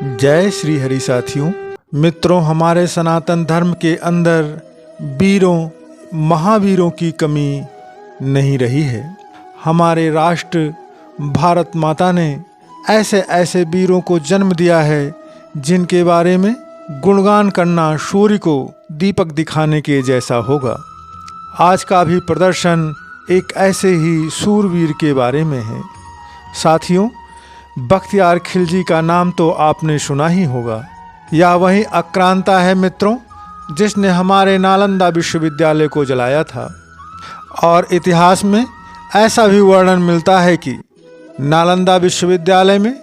जय श्री हरि साथियों। मित्रों, हमारे सनातन धर्म के अंदर वीरों महावीरों की कमी नहीं रही है। हमारे राष्ट्र भारत माता ने ऐसे ऐसे वीरों को जन्म दिया है जिनके बारे में गुणगान करना सूर्य को दीपक दिखाने के जैसा होगा। आज का भी प्रदर्शन एक ऐसे ही सूरवीर के बारे में है। साथियों, बख्तियार खिलजी का नाम तो आपने सुना ही होगा। यह वही आक्रांता है मित्रों जिसने हमारे नालंदा विश्वविद्यालय को जलाया था। और इतिहास में ऐसा भी वर्णन मिलता है कि नालंदा विश्वविद्यालय में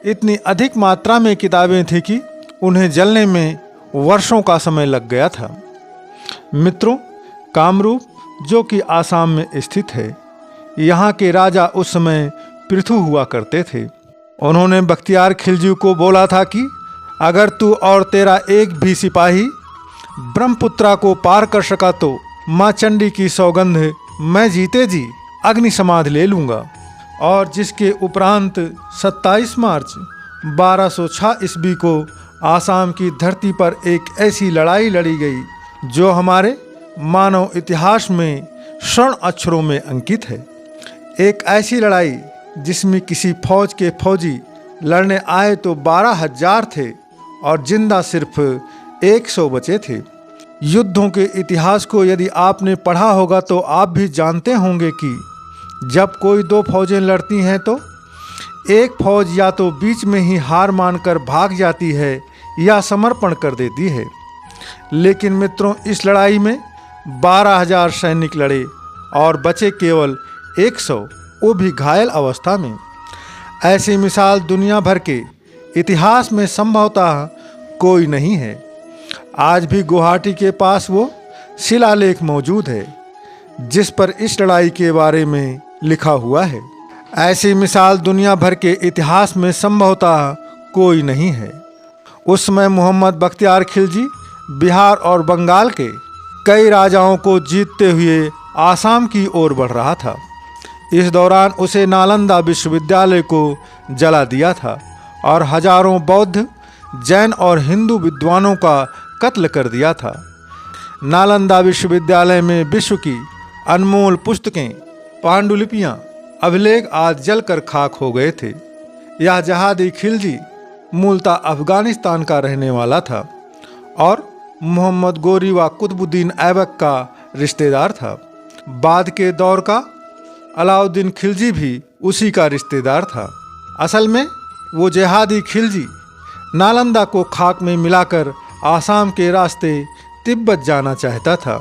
इतनी अधिक मात्रा में किताबें थी कि उन्हें जलने में वर्षों का समय लग गया था। मित्रों, कामरूप जो कि आसाम में स्थित है, यहाँ के राजा उस समय पृथु हुआ करते थे। उन्होंने बख्तियार खिलजी को बोला था कि अगर तू और तेरा एक भी सिपाही ब्रह्मपुत्रा को पार कर सका तो माँ चंडी की सौगंध मैं जीते जी अग्नि समाधि ले लूँगा। और जिसके उपरांत 27 मार्च 1206 ईस्वी को आसाम की धरती पर एक ऐसी लड़ाई लड़ी गई जो हमारे मानव इतिहास में स्वर्ण अक्षरों में अंकित है। एक ऐसी लड़ाई जिसमें किसी फौज के फौजी लड़ने आए तो 12,000 थे और जिंदा सिर्फ 100 बचे थे। युद्धों के इतिहास को यदि आपने पढ़ा होगा तो आप भी जानते होंगे कि जब कोई दो फौजें लड़ती हैं तो एक फौज या तो बीच में ही हार मानकर भाग जाती है या समर्पण कर देती है। लेकिन मित्रों, इस लड़ाई में 12,000 सैनिक लड़े और बचे केवल 100, वो भी घायल अवस्था में। ऐसी मिसाल दुनिया भर के इतिहास में संभवतः कोई नहीं है। आज भी गुवाहाटी के पास वो शिलालेख मौजूद है जिस पर इस लड़ाई के बारे में लिखा हुआ है। ऐसी मिसाल दुनिया भर के इतिहास में संभवतः कोई नहीं है। उस समय मोहम्मद बख्तियार खिलजी बिहार और बंगाल के कई राजाओं को जीतते हुए आसाम की ओर बढ़ रहा था। इस दौरान उसे नालंदा विश्वविद्यालय को जला दिया था और हजारों बौद्ध, जैन और हिंदू विद्वानों का कत्ल कर दिया था। नालंदा विश्वविद्यालय में विश्व की अनमोल पुस्तकें, पांडुलिपियाँ, अभिलेख आदि जलकर खाक हो गए थे। यह जहादी खिलजी मूलतः अफगानिस्तान का रहने वाला था और मोहम्मद गोरी व कुतुबुद्दीन ऐबक का रिश्तेदार था। बाद के दौर का अलाउद्दीन खिलजी भी उसी का रिश्तेदार था। असल में वो जिहादी खिलजी नालंदा को खाक में मिलाकर आसाम के रास्ते तिब्बत जाना चाहता था,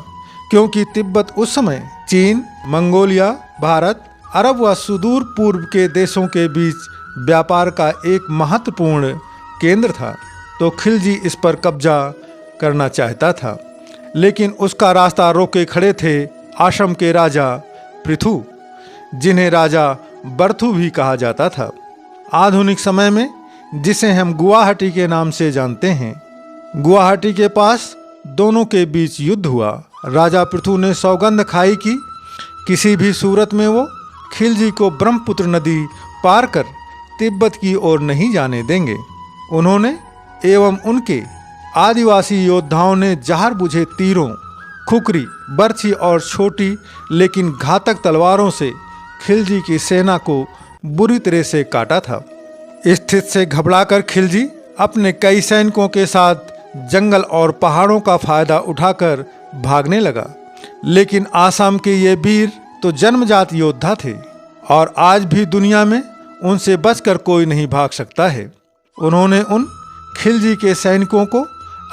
क्योंकि तिब्बत उस समय चीन, मंगोलिया, भारत, अरब व सुदूर पूर्व के देशों के बीच व्यापार का एक महत्वपूर्ण केंद्र था। तो खिलजी इस पर कब्जा करना चाहता था, लेकिन उसका रास्ता रोके खड़े थे आसाम के राजा पृथु, जिन्हें राजा बर्थु भी कहा जाता था। आधुनिक समय में जिसे हम गुवाहाटी के नाम से जानते हैं, गुवाहाटी के पास दोनों के बीच युद्ध हुआ। राजा पृथु ने सौगंध खाई कि किसी भी सूरत में वो खिलजी को ब्रह्मपुत्र नदी पार कर तिब्बत की ओर नहीं जाने देंगे। उन्होंने एवं उनके आदिवासी योद्धाओं ने जहर बुझे तीरों, खुकरी, बर्छी और छोटी लेकिन घातक तलवारों से खिलजी की सेना को बुरी तरह से काटा था। स्थिति से घबराकर खिलजी अपने कई सैनिकों के साथ जंगल और पहाड़ों का फायदा उठाकर भागने लगा। लेकिन आसाम के ये वीर तो जन्मजात योद्धा थे और आज भी दुनिया में उनसे बचकर कोई नहीं भाग सकता है। उन्होंने उन खिलजी के सैनिकों को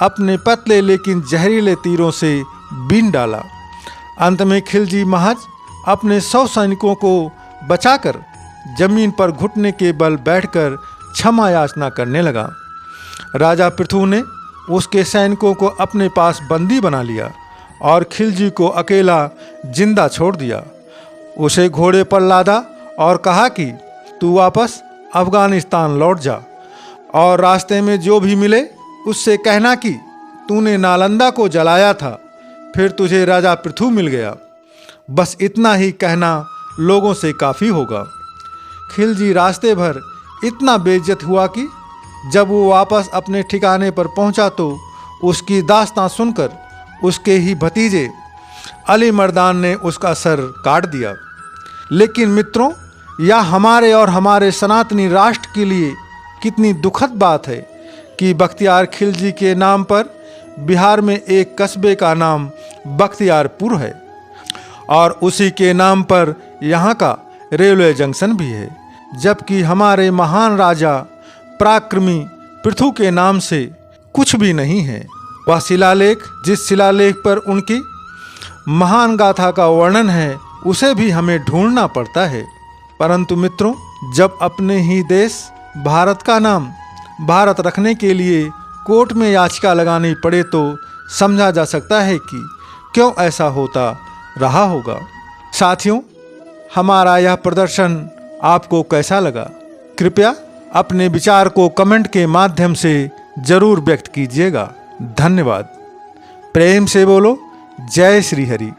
अपने पतले लेकिन जहरीले तीरों से बीन डाला। अंत में खिलजी महज अपने 100 सैनिकों को बचाकर जमीन पर घुटने के बल बैठकर क्षमा याचना करने लगा। राजा पृथु ने उसके सैनिकों को अपने पास बंदी बना लिया और खिलजी को अकेला जिंदा छोड़ दिया। उसे घोड़े पर लादा और कहा कि तू वापस अफगानिस्तान लौट जा और रास्ते में जो भी मिले उससे कहना कि तूने नालंदा को जलाया था, फिर तुझे राजा पृथु मिल गया। बस इतना ही कहना लोगों से काफ़ी होगा। खिलजी रास्ते भर इतना बेइज्जत हुआ कि जब वो वापस अपने ठिकाने पर पहुंचा तो उसकी दास्तां सुनकर उसके ही भतीजे अली मर्दान ने उसका सर काट दिया। लेकिन मित्रों, यह हमारे और हमारे सनातनी राष्ट्र के लिए कितनी दुखद बात है कि बख्तियार खिलजी के नाम पर बिहार में एक कस्बे का नाम बख्तियारपुर है और उसी के नाम पर यहाँ का रेलवे जंक्शन भी है, जबकि हमारे महान राजा पराक्रमी पृथु के नाम से कुछ भी नहीं है। वह शिलालेख, जिस शिलालेख पर उनकी महान गाथा का वर्णन है, उसे भी हमें ढूंढना पड़ता है। परंतु मित्रों, जब अपने ही देश भारत का नाम भारत रखने के लिए कोर्ट में याचिका लगानी पड़े तो समझा जा सकता है कि क्यों ऐसा होता रहा होगा। साथियों, हमारा यह प्रदर्शन आपको कैसा लगा? कृपया अपने विचार को कमेंट के माध्यम से जरूर व्यक्त कीजिएगा। धन्यवाद। प्रेम से बोलो जय श्री हरि।